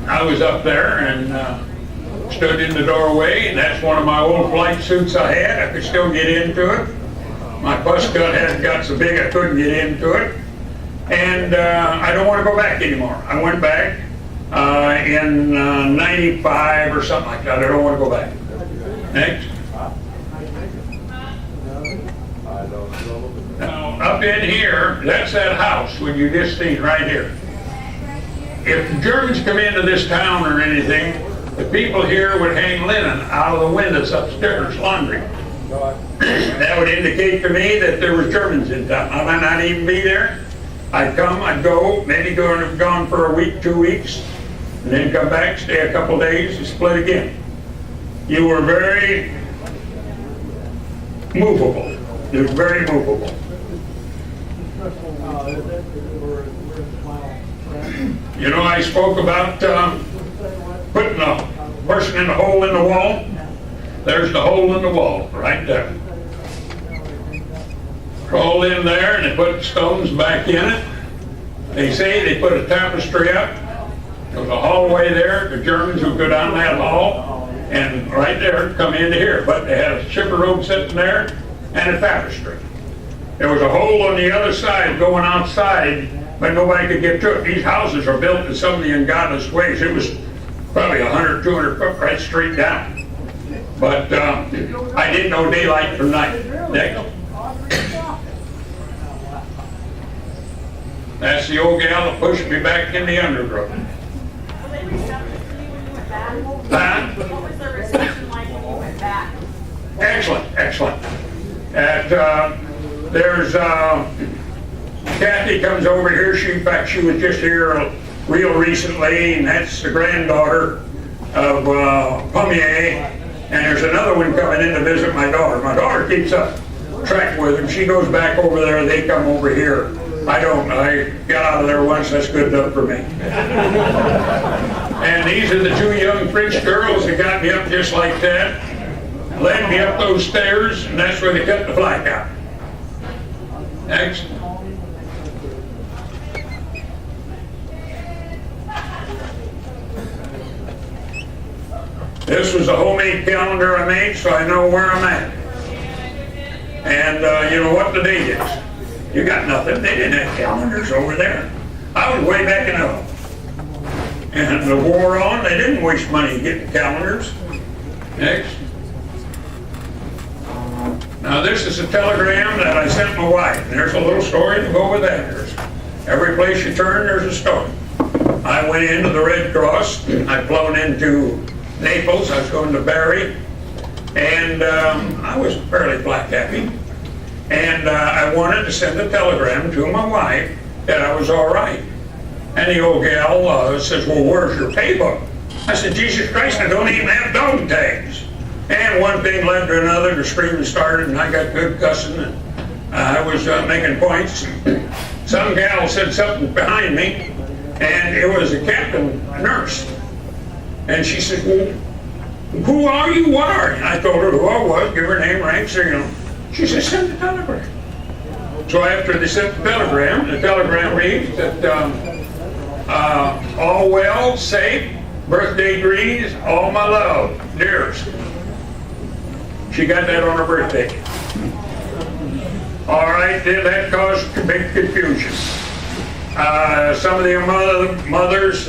I was up there and stood in the doorway, and that's one of my old flight suits I had. I could still get into it. My bus cut had got so big I couldn't get into it. And I don't want to go back anymore. I went back in 95 or something like that. I don't want to go back. Next. Now, up in here, that's that house when you just seen right here. If the Germans come into this town or anything, the people here would hang linen out of the windows upstairs, laundry. That would indicate to me that there was Germans in town. I might not even be there. I'd come, I'd go, maybe gone for a week, 2 weeks, and then come back, stay a couple days, and split again. You were very movable. You were very movable. You know, I spoke about putting a person in a hole in the wall. There's the hole in the wall, right there. Crawl in there and they put stones back in it. They say they put a tapestry up. There's a hallway there. The Germans would go down that hall and right there come into here. But they had a shipper robe sitting there and a tapestry. There was a hole on the other side going outside, but nobody could get to it. These houses are built in some of the ungodliest ways. It was probably 100, 200 foot right straight down. But I didn't know daylight from night. Next. That's the old gal that pushed me back in the undergrowth. Were they receptive to you when you went back? What was the reception like when you went back? Excellent, excellent. There's Kathy comes over here. In fact, she was just here real recently, and that's the granddaughter of Pommier. And there's another one coming in to visit my daughter. My daughter keeps up track with him. She goes back over there. They come over here. I don't. I got out of there once. That's good enough for me. And these are the two young French girls that got me up just like that, led me up those stairs, and that's where they cut the flak out. Next. This was a homemade calendar I made, so I know where I'm at. And you know what the date is. You got nothing. They didn't have calendars over there. I was way back in the... And the war on, they didn't waste money getting calendars. Next. Now this is a telegram that I sent my wife. And there's a little story to go with that. There's, every place you turn, there's a story. I went into the Red Cross. I'd flown into Naples. I was going to Bari. And I was fairly black happy. And I wanted to send a telegram to my wife that I was all right. And the old gal says, well, where's your pay book? I said, Jesus Christ, I don't even have dog tags. And one thing led to another, the screaming started, and I got good cussing, and I was making points. Some gal said something behind me, and it was a captain, a nurse. And she said, well, who are you? What are you? And I told her who I was, give her name, rank, serial. She said, send the telegram. So after they sent the telegram reads that all well, safe, birthday greetings, all my love, dearest. She got that on her birthday. All right, then that caused big confusion. Some of the mothers,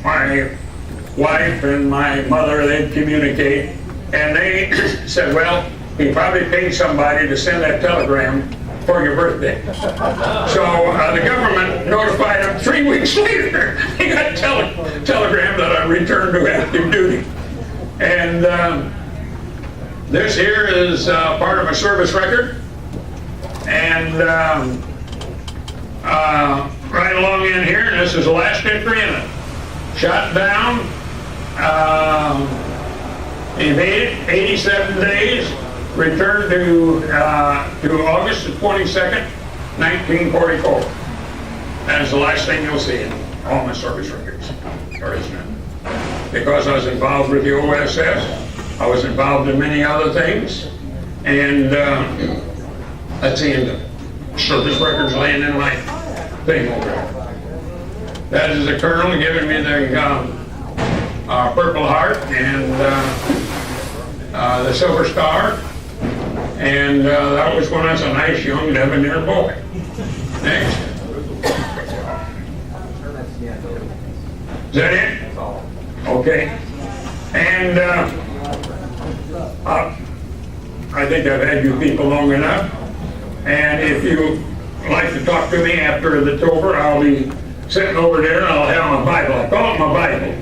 my wife and my mother, they'd communicate, and they said, well, he probably paid somebody to send that telegram for your birthday. So the government notified them 3 weeks later. They got a telegram that I returned to active duty. And this here is part of my service record. And right along in here, and this is the last entry in it. Shot down, evaded 87 days, returned to August the 22nd, 1944. That is the last thing you'll see in all my service records, or isn't it? Because I was involved with the OSS, I was involved in many other things, and that's the end of it. Service records laying in my thing over there. That is the colonel giving me the Purple Heart and the Silver Star. And that was when I was a nice young debonair boy. Next. Is that it? Okay. And I think I've had you people long enough. And if you like to talk to me after it's over, I'll be sitting over there and I'll have my Bible. I call it my Bible.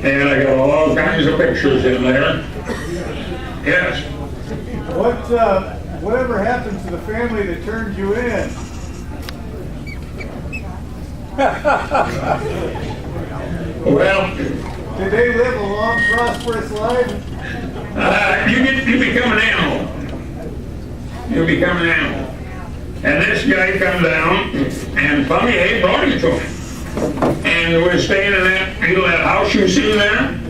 And I got all kinds of pictures in there. Yes. Whatever happened to the family that turned you in? Well, did they live a long, prosperous life? you become an animal. You become an animal. And this guy come down, and Funny A brought him to him. And we're staying in that house you see there.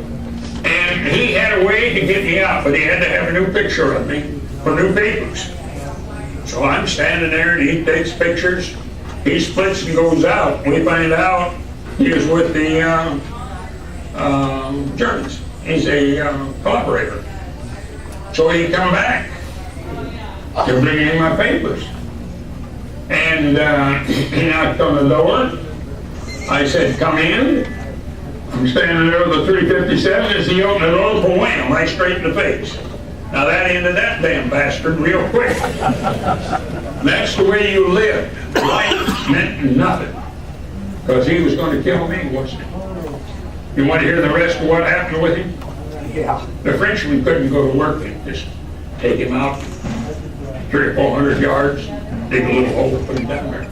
And he had a way to get me out, but he had to have a new picture of me for new papers. So I'm standing there, and he takes pictures. He splits and goes out. We find out he was with the Germans. He's a collaborator. So he come back to bring in my papers. And he knocked on the door. I said, come in. I'm standing there with a 357. As he opened the door, wham, right straight in the face. Now that ended that damn bastard real quick. That's the way you lived. Life meant nothing. Because he was going to kill me, wasn't he? You want to hear the rest of what happened with him? Yeah. The Frenchman couldn't go to work and just take him out 300 or 400 yards, dig a little hole, put him down there.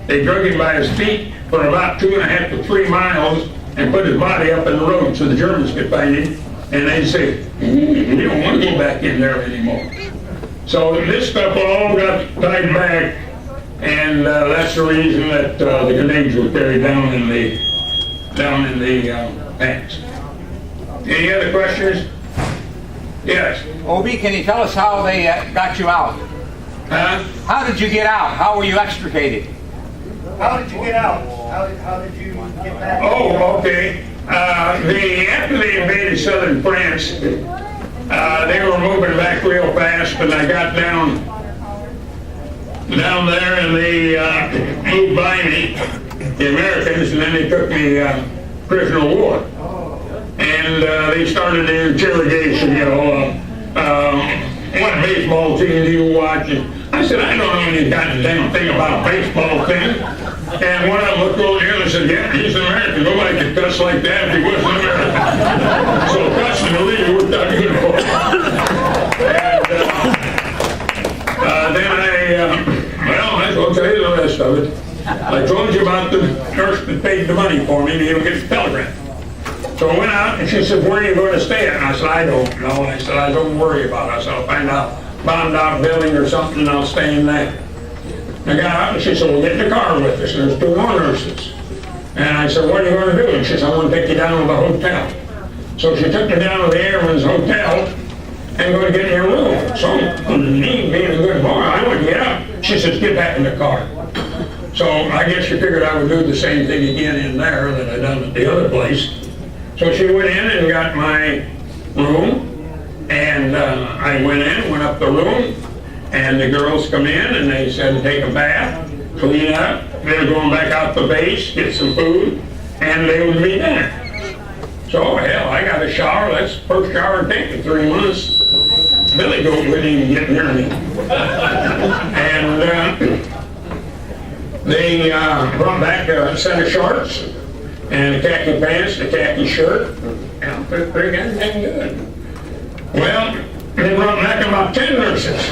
They drug him by his feet for about 2.5 to 3 miles and put his body up in the road so the Germans could find him. And they'd say, we don't want to go back in there anymore. So this stuff all got tied back, and that's the reason that the grenades were carried down in the pants. Any other questions? Yes. OB, can you tell us how they got you out? Huh? How did you get out? How were you extricated? How did you get out? How did you get back? Oh, okay. After they invaded southern France, they were moving back real fast, and I got down there, and they moved by me, the Americans, and then they took me prisoner of war. And they started the interrogation, what baseball team do you watch? And I said, I don't know any goddamn thing about a baseball team. And one of them looked over here and said, yeah, he's an American. Nobody could cuss like that if he wasn't American. So cussing illegally worked out good for him. And then I might as well tell you the rest of it. I told you about the nurse that paid the money for me to even get the telegram. So I went out and she said, where are you going to stay at? And I said, I don't know. I said, I don't worry about it. I said, I'll find out bombed out building or something and I'll stay in there. I got out and she said, well, get in the car with us. And there's 2 more nurses. And I said, what are you going to do? And she said, I want to take you down to the hotel. So she took me down to the Airman's Hotel and going to get in your room. So me being a good boy, I wouldn't get up. She says, get back in the car. So I guess she figured I would do the same thing again in there that I done at the other place. So she went in and got my room, and I went in, went up the room, and the girls come in and they said take a bath, clean up, they're going back out the base, get some food, and they would be there. So hell, I got a shower. That's the first shower I take in 3 months. Billy Goat wouldn't even get near me. And they brought back a set of shorts and a khaki pants, a khaki shirt. Outfit pretty goddamn good. Well, they brought back about 10 nurses.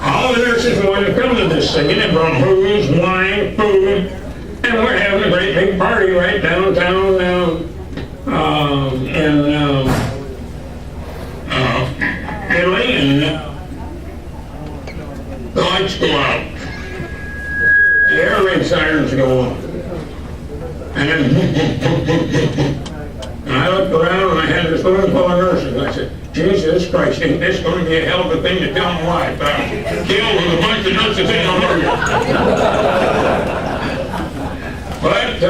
All the nurses wanted to come to this thing, and they brought booze, wine, food, and we're having a great big party right downtown in Italy, and the lights go out. The air raid sirens go on. And then, and I looked around and I had this room full of nurses. And I said, Jesus Christ, ain't this going to be a hell of a thing to tell my wife? I'm killed with a bunch of nurses in on her. But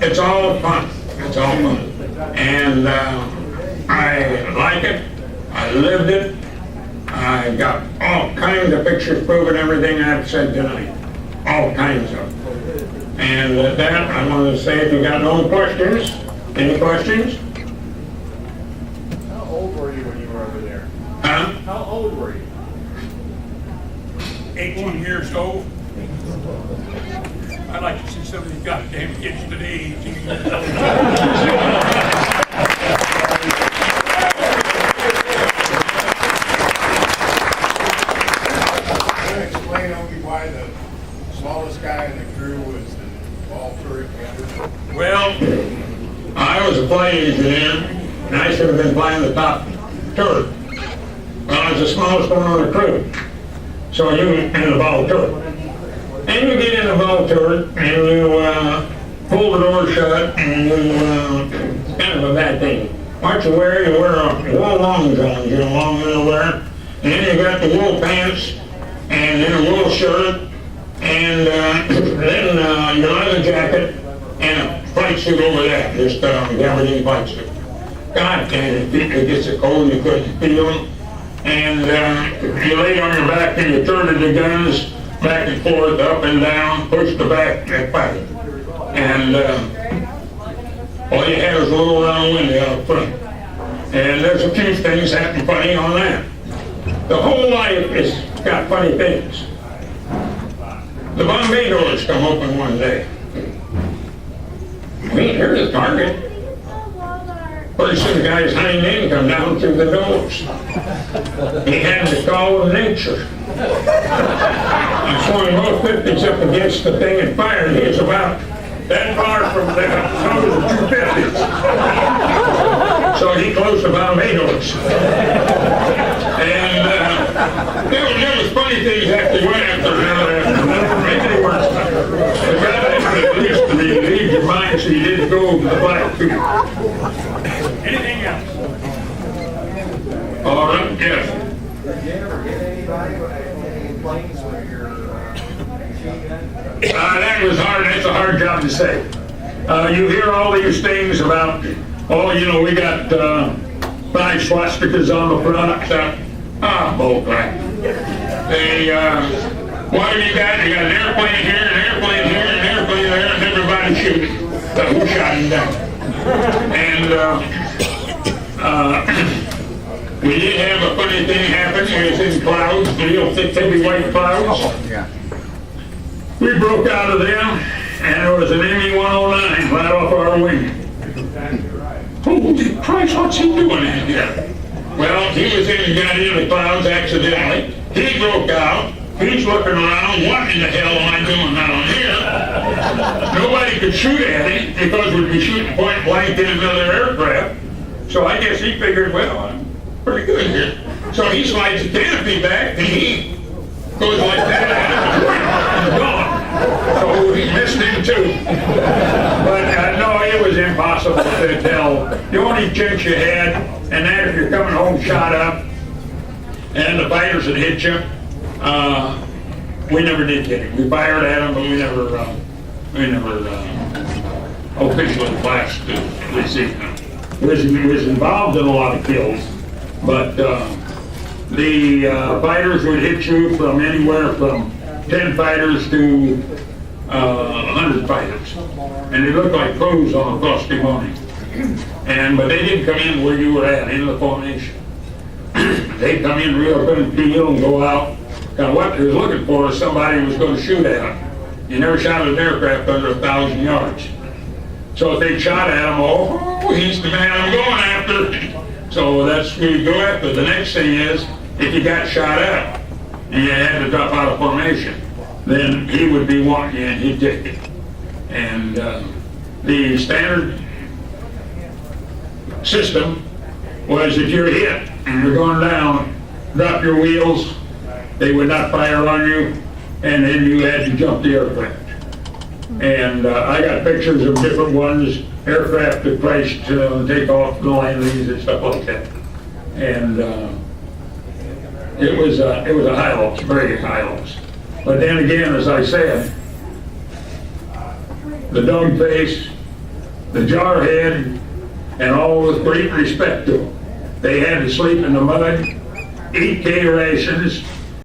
it's all fun. It's all fun. And I like it. I lived it. I got all kinds of pictures proving everything I've said tonight. All kinds of them. And with that, I want to say if you got no questions, any questions? How old were you when you were over there? Huh? How old were you? 18 years old. I'd like to see some of these goddamn kids today, 18 years old. Can you explain only why the smallest guy in the crew was the ball turret gunner? Well, I was a flight engineer, and I should have been flying the top turret. Well, I was the smallest one on the crew. So you in the ball turret. And you get in the ball turret, and you pull the door shut, and you, it's kind of a bad thing. What you wear wool long johns, long underwear, and then you got the wool pants, and then a wool shirt, and then your leather jacket, and a flight suit over that, just gabardine flight suit. God damn it, it gets so cold you couldn't feel them. And you laid on your back and you turned the guns back and forth, up and down, pushed the back and fight. And all you had was a little round window out front. And there's a few things happen funny on that. The whole life has got funny things. The Bombay doors come open one day. Wait, here's the target. Pretty soon the guy's hind end come down through the doors. He had to call of nature. I swung both 50s up against the thing and fired. He was about that far from the nose of 250s. So he closed the Bombay doors. And there was funny things after he went after maybe they weren't. The guy at least to relieve your mind so you didn't go to the black field. Anything else? All right, yes. Did you ever get anybody with any planes with your machine gun? That was hard. That's a hard job to say. You hear all these things about, we got 5 swastikas on the front. Bull crap. What have you got? You got an airplane here, an airplane here, an airplane there, and everybody shooting. Who shot him down? And we did have a funny thing happen. It was in clouds, real thick, heavy white clouds. We broke out of them, and there was an ME-109 right off our wing. Holy Christ, what's he doing in here? Well, he was got in the clouds accidentally. He broke out. He's looking around. What in the hell am I doing down here? Nobody could shoot at him because we'd be shooting point blank in another aircraft. So I guess he figured, well, I'm pretty good here. So he slides the canopy back and he goes like that and gone. So he missed him too. But no, it was impossible to tell. The only chance you had, and that if you're coming home shot up and the fighters would hit you, we never did get him. We fired at him, but we never officially flashed to receive him. Was involved in a lot of kills, but the fighters would hit you from anywhere from 10 fighters to 100 fighters, and they looked like pros on a frosty morning. But they didn't come in where you were at in the formation. They'd come in real good and feel and go out. Now what they was looking for is somebody who was going to shoot at them. You never shot at an aircraft under 1,000 yards. So if they shot at him, he's the man I'm going after. So that's who you go after. The next thing is, if you got shot at and you had to drop out of formation, then he would be wanting you and he'd take it. And the standard system was if you're hit and you're going down, drop your wheels, they would not fire on you, and then you had to jump the aircraft. And I got pictures of different ones, aircraft that crashed, take off, the landings and stuff like that. And it was a high loss, very high loss. But then again, as I said, the dog face, the jar head, and all with great respect to them. They had to sleep in the mud, eat K rations,